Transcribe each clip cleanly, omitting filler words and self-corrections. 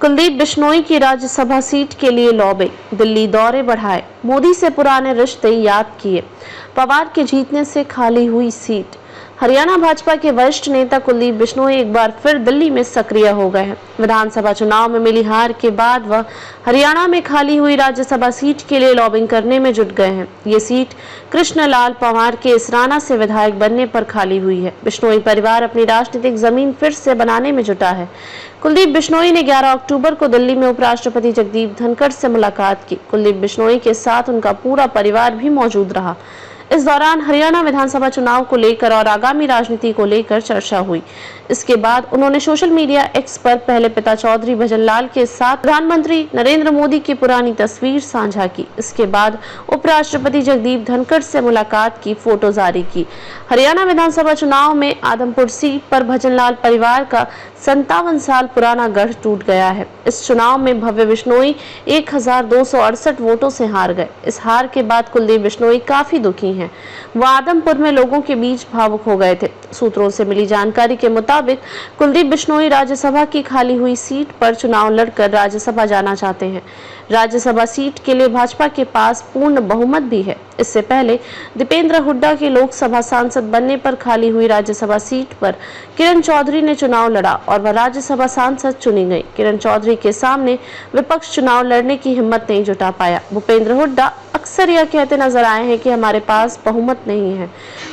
कुलदीप बिश्नोई की राज्यसभा सीट के लिए लॉबिंग, दिल्ली दौरे बढ़ाए, मोदी से पुराने रिश्ते याद किए, पवार के जीतने से खाली हुई सीट। हरियाणा भाजपा के वरिष्ठ नेता कुलदीप बिश्नोई एक बार फिर दिल्ली में सक्रिय हो गए हैं। विधानसभा चुनाव में मिली हार के बाद वह हरियाणा में खाली हुई राज्यसभा सीट के लिए लॉबिंग करने में जुट गए हैं। ये सीट कृष्णलाल पंवार के इसराना से विधायक बनने पर खाली हुई है। बिश्नोई परिवार अपनी राजनीतिक जमीन फिर से बनाने में जुटा है। कुलदीप बिश्नोई ने 11 अक्टूबर को दिल्ली में उपराष्ट्रपति जगदीप धनखड़ से मुलाकात की। कुलदीप बिश्नोई के साथ उनका पूरा परिवार भी मौजूद रहा। इस दौरान हरियाणा विधानसभा चुनाव को लेकर और आगामी राजनीति को लेकर चर्चा हुई। इसके बाद उन्होंने सोशल मीडिया एक्स पर पहले पिता चौधरी भजनलाल के साथ प्रधानमंत्री नरेंद्र मोदी की पुरानी तस्वीर साझा की। इसके बाद उपराष्ट्रपति जगदीप धनखड़ से मुलाकात की फोटो जारी की। हरियाणा विधानसभा चुनाव में आदमपुर सीट पर भजनलाल परिवार का 57 साल पुराना गढ़ टूट गया है। इस चुनाव में भव्य बिश्नोई 1268 वोटों से हार गए। इस हार के बाद कुलदीप बिश्नोई काफी दुखी हैं। वह आदमपुर में लोगों के बीच भावुक हो गए थे। सूत्रों से मिली जानकारी के मुताबिक कुलदीप बिश्नोई राज्यसभा की खाली हुई सीट पर चुनाव लड़कर राज्यसभा जाना चाहते हैं। राज्यसभा सीट के लिए भाजपा के पास पूर्ण बहुमत भी है। इससे पहले दीपेंद्र हुड्डा के लोकसभा सांसद बनने पर खाली हुई राज्यसभा सीट पर किरण चौधरी ने चुनाव लड़ा और वह राज्यसभा सांसद चुनी गई। किरण चौधरी के सामने विपक्ष चुनाव लड़ने की हिम्मत नहीं जुटा पाया। भूपेंद्र हुड्डा अक्सर यह कहते नजर आए हैं कि हमारे पास बहुमत नहीं है।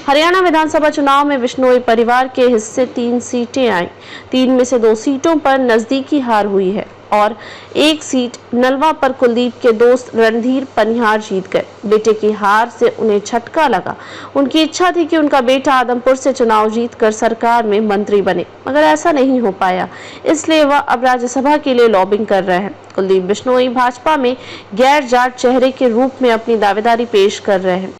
हरियाणा विधानसभा चुनाव में बिश्नोई परिवार के हिस्से 3 सीटें आई। 3 में से 2 सीटों पर नजदीकी हार हुई है और 1 सीट नलवा पर कुलदीप के दोस्त रणधीर पनिहार जीत गए। बेटे की हार से उन्हें झटका लगा। उनकी इच्छा थी कि उनका बेटा आदमपुर से चुनाव जीतकर सरकार में मंत्री बने, मगर ऐसा नहीं हो पाया। इसलिए वह अब राज्यसभा के लिए लॉबिंग कर रहे हैं। कुलदीप बिश्नोई भाजपा में गैर जाट चेहरे के रूप में अपनी दावेदारी पेश कर रहे हैं।